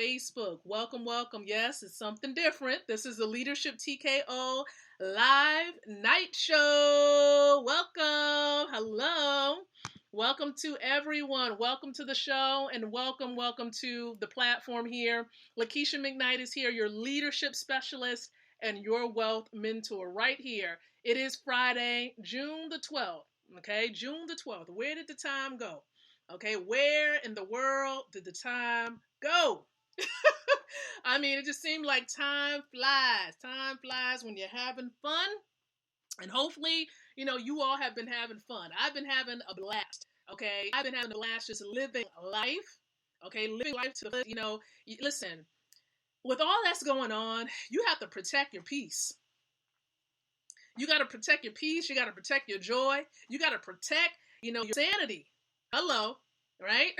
Facebook. Welcome, welcome. Yes, it's something different. This is the Leadership TKO live night show. Welcome. Hello. Welcome to everyone. Welcome to the show and welcome to the platform here. Lakeisha McKnight is here, your leadership specialist and your wealth mentor right here. It is Friday, June the 12th. Okay, June the 12th. Where did the time go? Okay, where in the world did the time go? I mean, it just seemed like time flies. Time flies when you're having fun. And hopefully, you all have been having fun. I've been having a blast. Okay, I've been having a blast just living life. Okay, living life to the, listen, with all that's going on, you have to protect your peace. You got to protect your peace. You got to protect your joy. You got to protect, your sanity. Hello, right?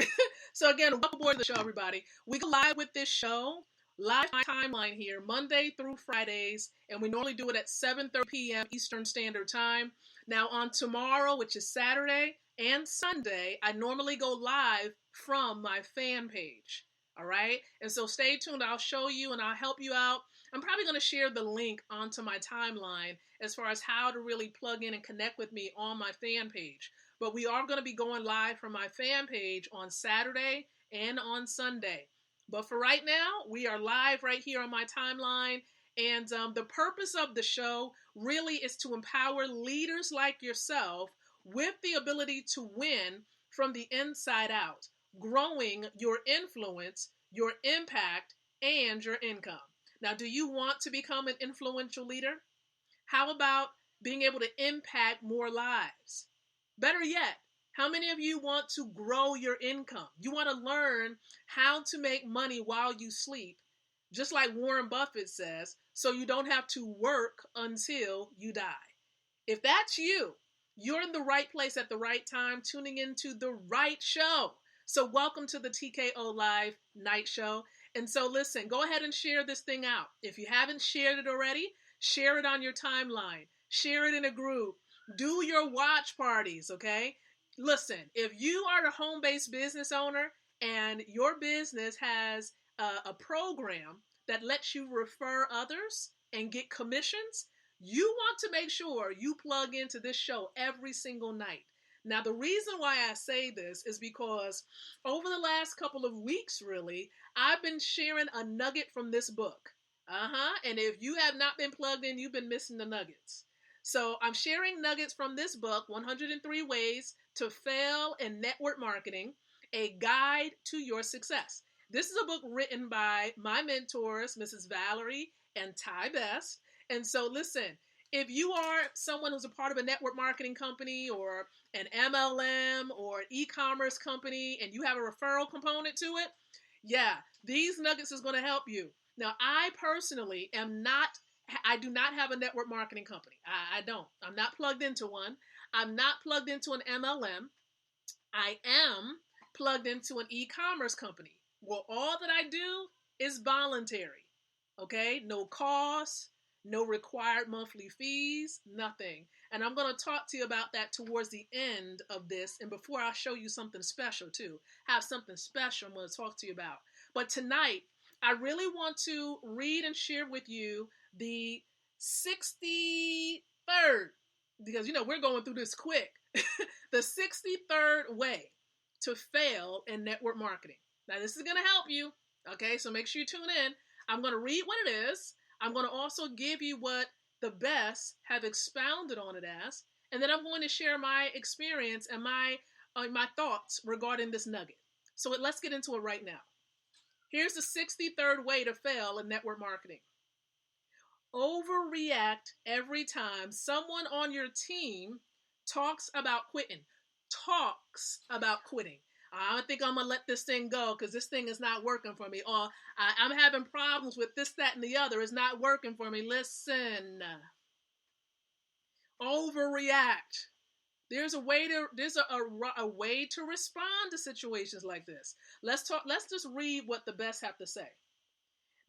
So again, welcome aboard the show, everybody. We go live with this show, live timeline here, Monday through Fridays, and we normally do it at 7:30 p.m. Eastern Standard Time. Now on tomorrow, which is Saturday and Sunday, I normally go live from my fan page. All right, and so stay tuned. I'll show you and I'll help you out. I'm probably going to share the link onto my timeline as far as how to really plug in and connect with me on my fan page. But we are going to be going live from my fan page on Saturday and on Sunday. But for right now, we are live right here on my timeline. And the purpose of the show really is to empower leaders like yourself with the ability to win from the inside out, growing your influence, your impact, and your income. Now, do you want to become an influential leader? How about being able to impact more lives? Better yet, how many of you want to grow your income? You want to learn how to make money while you sleep, just like Warren Buffett says, so you don't have to work until you die. If that's you, you're in the right place at the right time, tuning into the right show. So welcome to the TKO Live Night Show. And so listen, go ahead and share this thing out. If you haven't shared it already, share it on your timeline. Share it in a group. Do your watch parties, okay? Listen, if you are a home-based business owner and your business has a program that lets you refer others and get commissions, you want to make sure you plug into this show every single night. Now, the reason why I say this is because over the last couple of weeks, really, I've been sharing a nugget from this book. And if you have not been plugged in, you've been missing the nuggets. So I'm sharing nuggets from this book, 103 Ways to Fail in Network Marketing, a guide to your success. This is a book written by my mentors, Mrs. Valerie and Ty Best. And so listen, if you are someone who's a part of a network marketing company or an MLM or an e-commerce company and you have a referral component to it, yeah, these nuggets is going to help you. Now, I personally I do not have a network marketing company. I don't. I'm not plugged into one. I'm not plugged into an MLM. I am plugged into an e-commerce company. Well, all that I do is voluntary. Okay? No cost, no required monthly fees, nothing. And I'm going to talk to you about that towards the end of this. And before I show you something special too, have something special I'm going to talk to you about. But tonight, I really want to read and share with you the 63rd, because, we're going through this quick, the 63rd way to fail in network marketing. Now, this is going to help you, okay? So make sure you tune in. I'm going to read what it is. I'm going to also give you what the best have expounded on it as, and then I'm going to share my experience and my thoughts regarding this nugget. So let's get into it right now. Here's the 63rd way to fail in network marketing. Overreact every time someone on your team talks about quitting. I think I'm going to let this thing go because this thing is not working for me. Or I'm having problems with this, that, and the other. It's not working for me. Listen. Overreact. There's a way to respond to situations like this. Let's just read what the best have to say.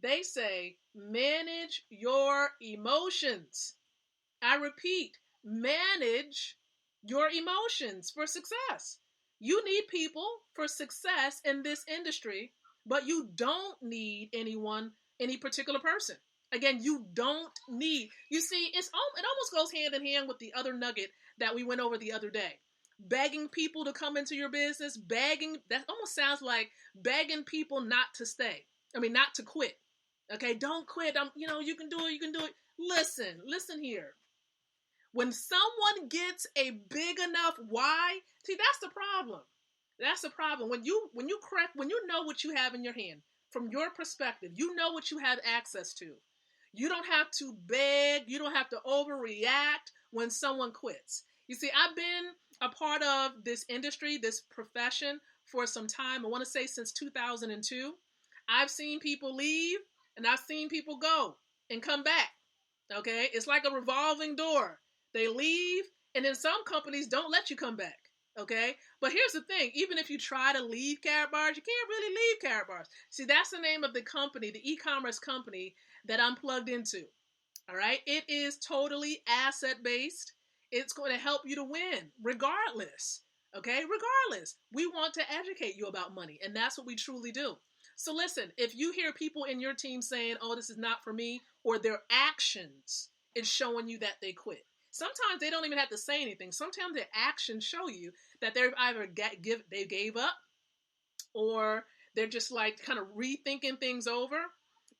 They say, manage your emotions. I repeat, manage your emotions for success. You need people for success in this industry But you don't need any particular person. Again, you don't need. You see, it almost goes hand in hand with the other nugget that we went over the other day. Begging people to come into your business, begging, that almost sounds like begging people not to stay. I mean, not to quit. Okay, don't quit. You can do it. You can do it. Listen here. When someone gets a big enough why, see, that's the problem. That's the problem. When you know what you have in your hand, from your perspective, you know what you have access to. You don't have to beg, you don't have to overreact when someone quits. You see, I've been a part of this industry, this profession for some time. I want to say since 2002. I've seen people leave and I've seen people go and come back. Okay? It's like a revolving door. They leave, and then some companies don't let you come back. Okay? But here's the thing. Even if you try to leave Karatbars, you can't really leave Karatbars. See, that's the name of the company, the e-commerce company that I'm plugged into. All right? It is totally asset-based. It's going to help you to win, regardless. Okay? Regardless. We want to educate you about money, and that's what we truly do. So listen, if you hear people in your team saying, oh, this is not for me, or their actions is showing you that they quit. Sometimes they don't even have to say anything. Sometimes their actions show you that they've either they gave up, or they're just like kind of rethinking things over,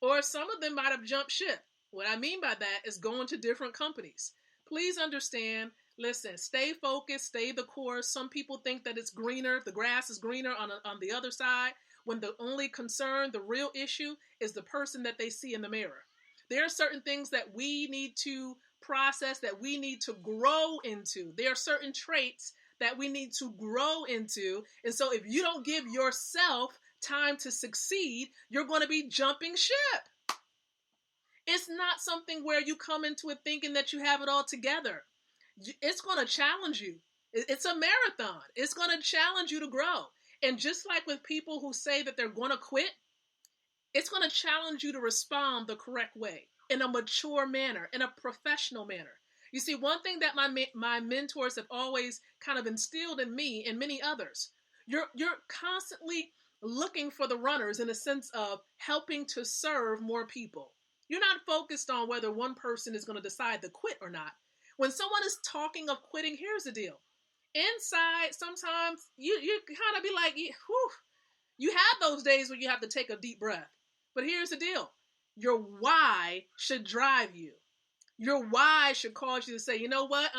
or some of them might have jumped ship. What I mean by that is going to different companies. Please understand, listen, stay focused, stay the course. Some people think that it's greener, the grass is greener on the other side, when the only concern, the real issue, is the person that they see in the mirror. There are certain things that we need to process, that we need to grow into. There are certain traits that we need to grow into. And so if you don't give yourself time to succeed, you're going to be jumping ship. It's not something where you come into it thinking that you have it all together. It's going to challenge you. It's a marathon. It's going to challenge you to grow. And just like with people who say that they're going to quit, it's going to challenge you to respond the correct way, in a mature manner, in a professional manner. You see, one thing that my mentors have always kind of instilled in me and many others, you're constantly looking for the runners in a sense of helping to serve more people. You're not focused on whether one person is going to decide to quit or not. When someone is talking of quitting, here's the deal. Inside, sometimes you kind of be like, whew, you have those days where you have to take a deep breath. But here's the deal. Your why should drive you. Your why should cause you to say, you know what?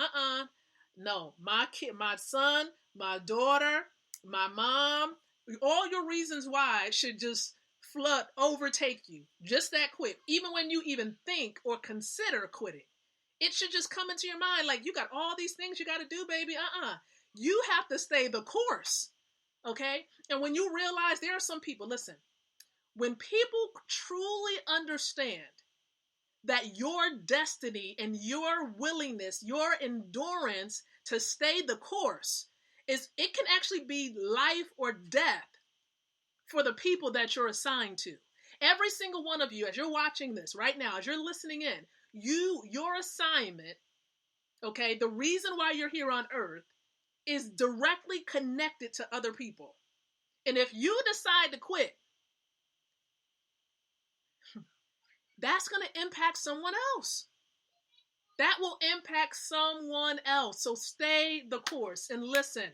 No, my kid, my son, my daughter, my mom, all your reasons why should just overtake you. Just that quick. Even when you even think or consider quitting. It should just come into your mind like, you got all these things you got to do, baby. You have to stay the course. Okay? And when you realize there are some people, listen, when people truly understand that your destiny and your willingness, your endurance to stay the course, it can actually be life or death for the people that you're assigned to. Every single one of you, as you're watching this right now, as you're listening in, your assignment, okay, the reason why you're here on earth is directly connected to other people. And if you decide to quit, that's going to impact someone else. That will impact someone else. So stay the course and listen.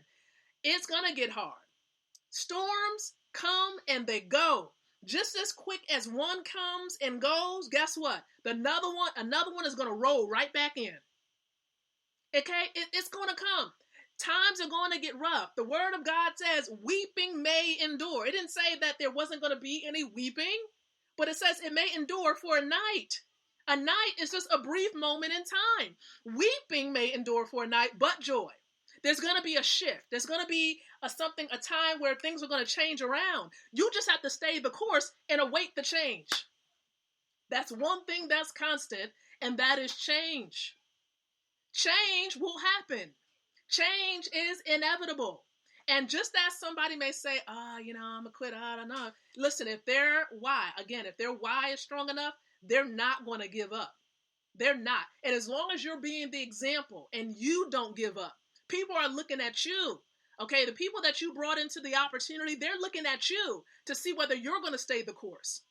It's going to get hard. Storms come and they go. Just as quick as one comes and goes, guess what? Another one is going to roll right back in. Okay? It's going to come. Times are going to get rough. The word of God says weeping may endure. It didn't say that there wasn't going to be any weeping, but it says it may endure for a night. A night is just a brief moment in time. Weeping may endure for a night, but joy. There's going to be a shift. There's going to be a time where things are going to change around. You just have to stay the course and await the change. That's one thing that's constant, and that is change. Change will happen. Change is inevitable. And just as somebody may say, I'm going to quit, I don't know. Listen, if their why is strong enough, they're not going to give up. They're not. And as long as you're being the example and you don't give up, people are looking at you. Okay, the people that you brought into the opportunity, they're looking at you to see whether you're going to stay the course.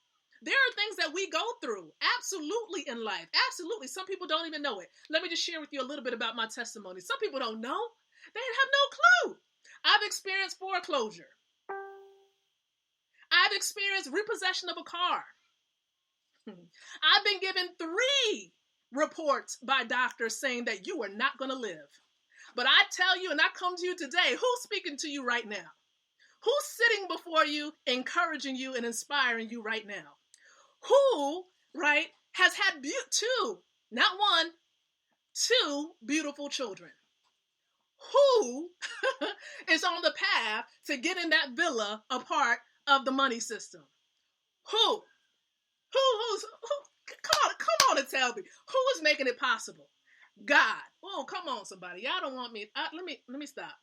There are things that we go through, absolutely, in life. Absolutely. Some people don't even know it. Let me just share with you a little bit about my testimony. Some people don't know. They have no clue. I've experienced foreclosure. I've experienced repossession of a car. I've been given 3 reports by doctors saying that you are not going to live. But I tell you, and I come to you today, who's speaking to you right now? Who's sitting before you, encouraging you and inspiring you right now? Who, right, has had 2, not 1, 2 beautiful children? Who is on the path to getting that villa a part of the money system? Who? Come on and tell me. Who is making it possible? God. Oh, come on, somebody. Y'all don't want me. Let me stop.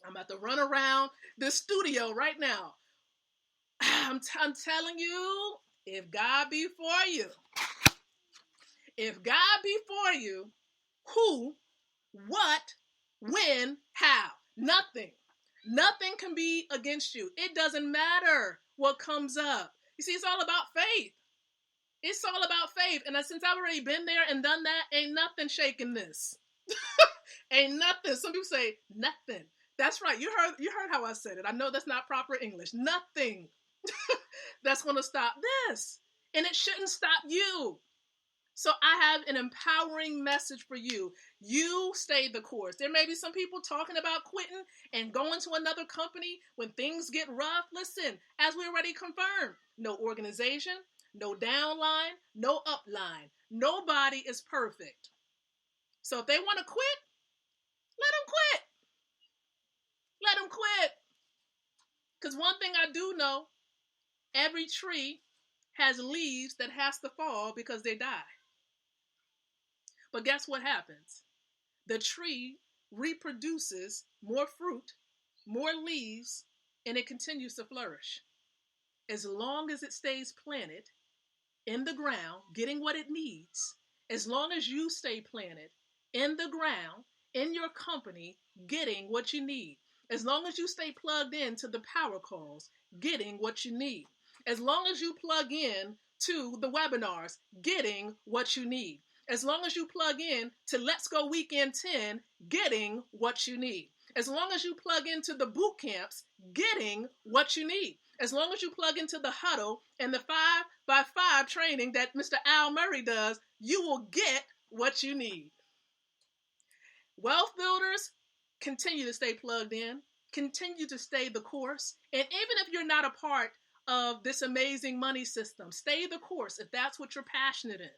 I'm about to run around the studio right now. I'm telling you, if God be for you, who, what, when, how? Nothing can be against you. It doesn't matter what comes up. You see, it's all about faith. It's all about faith. And since I've already been there and done that, ain't nothing shaking this. Ain't nothing. Some people say nothing. That's right. You heard how I said it. I know that's not proper English. Nothing that's going to stop this. And it shouldn't stop you. So I have an empowering message for you. You stay the course. There may be some people talking about quitting and going to another company when things get rough. Listen, as we already confirmed, no organization, no downline, no upline. Nobody is perfect. So if they want to quit, let them quit. Let them quit. Because one thing I do know, every tree has leaves that has to fall because they die. But guess what happens? The tree reproduces more fruit, more leaves, and it continues to flourish. As long as it stays planted in the ground, getting what it needs, as long as you stay planted in the ground, in your company, getting what you need, as long as you stay plugged in to the power calls, getting what you need, as long as you plug in to the webinars, getting what you need, as long as you plug in to Let's Go Weekend 10, getting what you need, as long as you plug into the boot camps, getting what you need, as long as you plug into the huddle and the 5x5 training that Mr. Al Murray does, you will get what you need. Wealth builders, continue to stay plugged in, continue to stay the course. And even if you're not a part of this amazing money system, stay the course if that's what you're passionate in.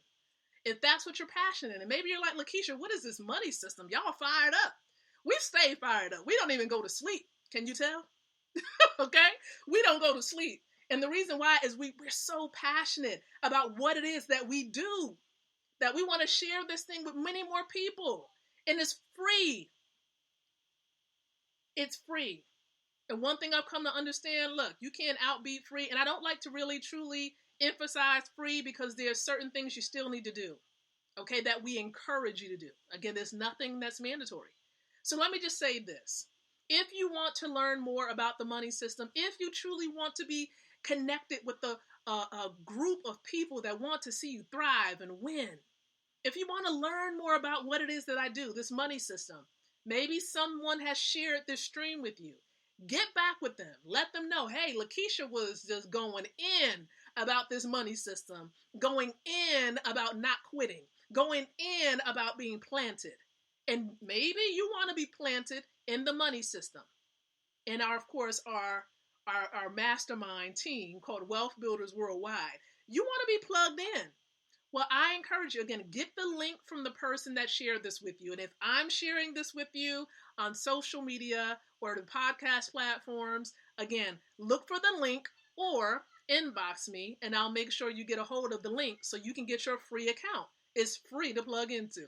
If that's what you're passionate in. And maybe you're like, Lakeisha, what is this money system? Y'all fired up. We stay fired up. We don't even go to sleep. Can you tell? Okay? We don't go to sleep. And the reason why is we're so passionate about what it is that we do, that we want to share this thing with many more people. And it's free. It's free. And one thing I've come to understand, look, you can't outbeat free. And I don't like to really truly emphasize free because there's certain things you still need to do, okay, that we encourage you to do. Again, there's nothing that's mandatory. So let me just say this. If you want to learn more about the money system, if you truly want to be connected with a group of people that want to see you thrive and win, if you want to learn more about what it is that I do, this money system, maybe someone has shared this stream with you. Get back with them. Let them know, hey, Lakeisha was just going in about this money system, going in about not quitting, going in about being planted. And maybe you want to be planted in the money system. And of course, our mastermind team called Wealth Builders Worldwide. You want to be plugged in. Well, I encourage you, again, get the link from the person that shared this with you. And if I'm sharing this with you on social media or the podcast platforms, again, look for the link or inbox me and I'll make sure you get a hold of the link so you can get your free account. It's free to plug into.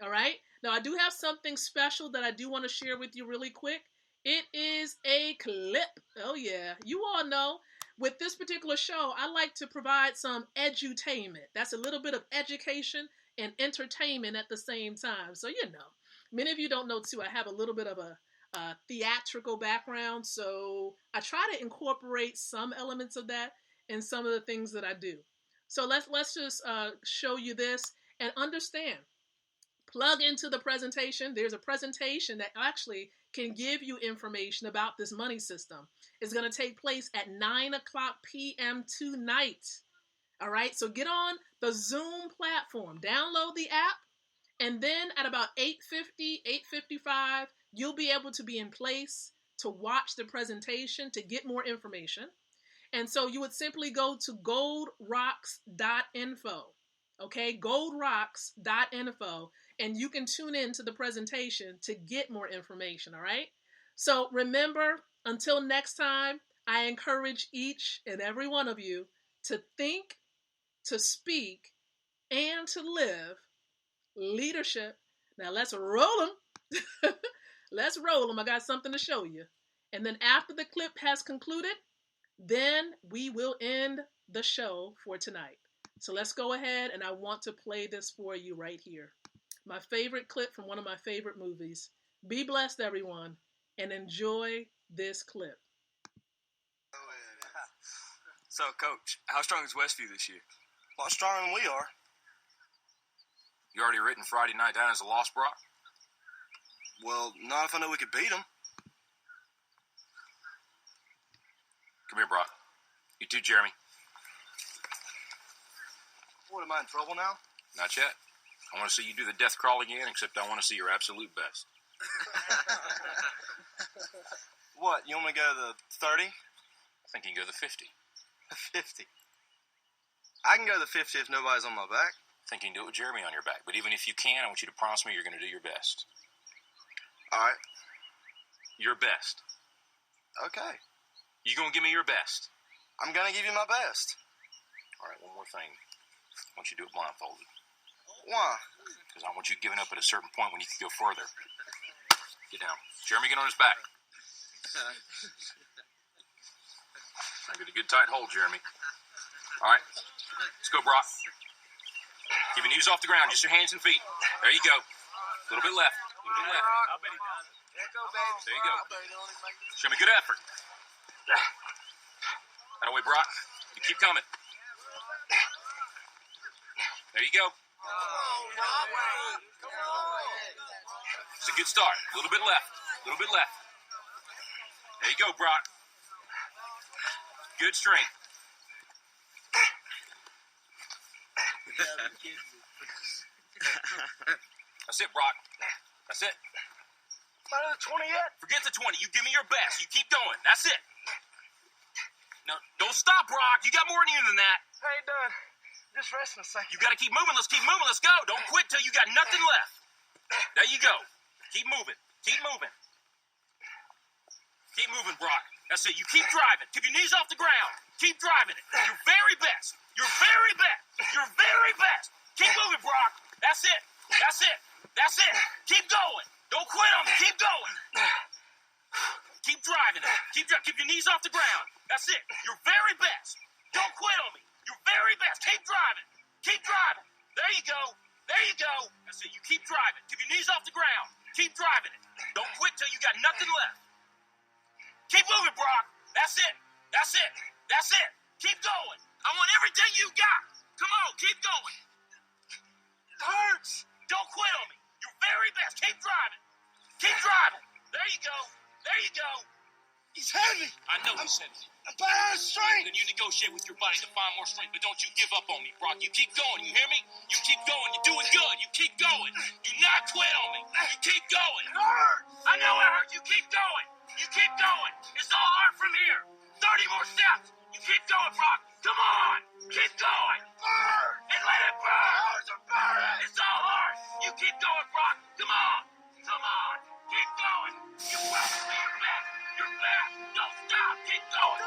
All right. Now, I do have something special that I do want to share with you really quick. It is a clip. Oh, yeah. You all know. With this particular show, I like to provide some edutainment. That's a little bit of education and entertainment at the same time. So, you know, many of you don't know, too, I have a little bit of a theatrical background, so I try to incorporate some elements of that in some of the things that I do. So let's just show you this and understand. Plug into the presentation. There's a presentation that actually can give you information about this money system. It's going to take place at 9:00 p.m. tonight. All right, so get on the Zoom platform, download the app, and then at about 8:50, 8:55, you'll be able to be in place to watch the presentation to get more information. And so you would simply go to goldrocks.info. Okay, goldrocks.info, and you can tune in to the presentation to get more information, all right? So remember, until next time, I encourage each and every one of you to think, to speak, and to live leadership. Now let's roll them. Let's roll them. I got something to show you. And then after the clip has concluded, then we will end the show for tonight. So let's go ahead, and I want to play this for you right here. My favorite clip from one of my favorite movies. Be blessed, everyone, and enjoy this clip. So, Coach, how strong is Westview this year? A lot stronger than we are. You already written Friday night down as a loss, Brock? Well, not if I know we could beat them. Come here, Brock. You too, Jeremy. What, am I in trouble now? Not yet. I want to see you do the death crawl again, except I want to see your absolute best. What, you want me to go to the 30? I think you can go to the 50. 50. I can go to the 50 if nobody's on my back. I think you can do it with Jeremy on your back. But even if you can, I want you to promise me you're going to do your best. All right. Your best. Okay. You going to give me your best? I'm going to give you my best. All right, one more thing. I want you to do it blindfolded. Why? Because I want you giving up at a certain point when you can go further. Get down. Jeremy, get on his back. I get a good tight hold, Jeremy. All right. Let's go, Brock. Keep your knees off the ground, just your hands and feet. There you go. A little bit left. A little bit left. There you go. Show me good effort. That way, Brock. You keep coming. There you go. It's a good start. A little bit left. A little bit left. There you go, Brock. Good strength. That's it, Brock. That's it. Not at the 20 yet? Forget the 20. You give me your best. You keep going. That's it. No, don't stop, Brock. You got more in you than that. I ain't done. Just resting a second. You got to keep moving. Let's keep moving. Let's go. Don't quit till you got nothing left. There you go. Keep moving. Keep moving. Keep moving, Brock. That's it. You keep driving. Keep your knees off the ground. Keep driving it. Your very best. Your very best. Your very best. Keep moving, Brock. That's it. That's it. That's it. Keep going. Don't quit on me. Keep going. Keep driving it. Keep your knees off the ground. That's it. Your very best. Don't quit on me. Your very best. Keep driving. Keep driving. There you go. There you go. That's it. You keep driving. Keep your knees off the ground. Keep driving it. Don't quit till you got nothing left. Keep moving, Brock. That's it. That's it. That's it. Keep going. I want everything you got. Come on. Keep going. It hurts. Don't quit on me. Your very best. Keep driving. Keep driving. There you go. There you go. He's heavy. I know he's heavy. I'm bad out of strength. Then you negotiate with your body to find more strength, but don't you give up on me, Brock. You keep going. You hear me? You keep going. You're doing good. You keep going. Do not quit on me. You keep going. It hurts. I know it hurts. You keep going. You keep going. It's all hard from here. 30 more steps. You keep going, Brock. Come on. Keep going. Burn. And let it burn. Hurts are burning. It's all hard. You keep going, Brock. Come on. Come on. Keep going. You promised me your best. Your best. Don't stop. Keep going.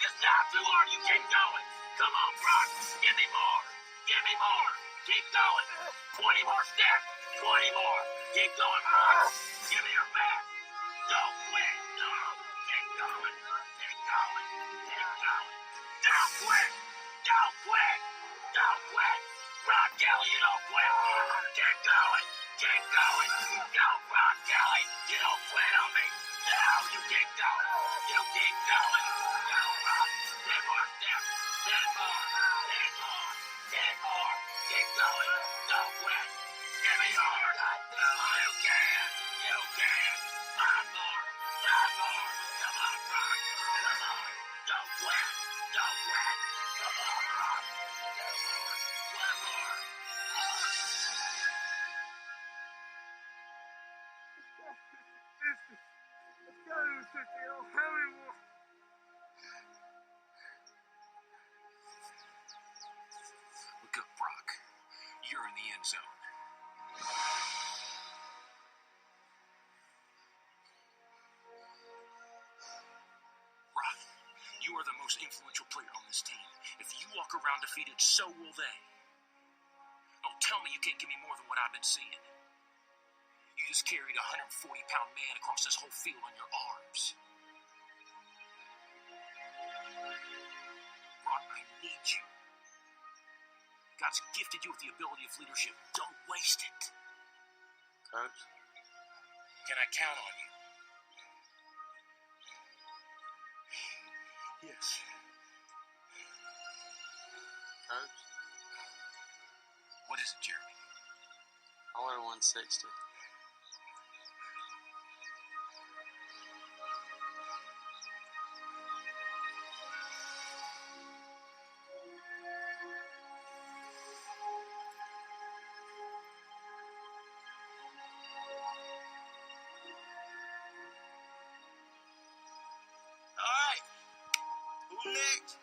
It's not too hard. You keep going. Come on, Brock. Give me more. Give me more. Keep going. 20 more steps. 20 more. Keep going, Brock. Give me your best. Don't quit. No. Keep going. Keep going. Keep going. Don't quit. Don't quit. Don't quit. Brock Kelly, you don't quit. Keep going. Keep going. Go, Brock Kelly. You don't quit on me. Keep going. You keep going. Go, Brock. 10 more steps. 10 more. 10 more. 10 more. Keep going. Don't quit. Give me more. Oh, you can. You can. 5 more. 5 more. Come on, Brock. Come on. Don't quit. Don't quit. Come on, Brock. 2 more. 1 more. Let's go, TKO. Hurry, Look up, Brock. You're in the end zone. Brock, you are the most influential player on this team. If you walk around defeated, so will they. Don't tell me you can't give me more than what I've been seeing. You just carried a 140-pound man across this whole field on your arms. Brock, I need you. God's gifted you with the ability of leadership. Don't waste it. Coach. Can I count on you? Yes. Coach. What is it, Jeremy? I wear 160. All right. Who next?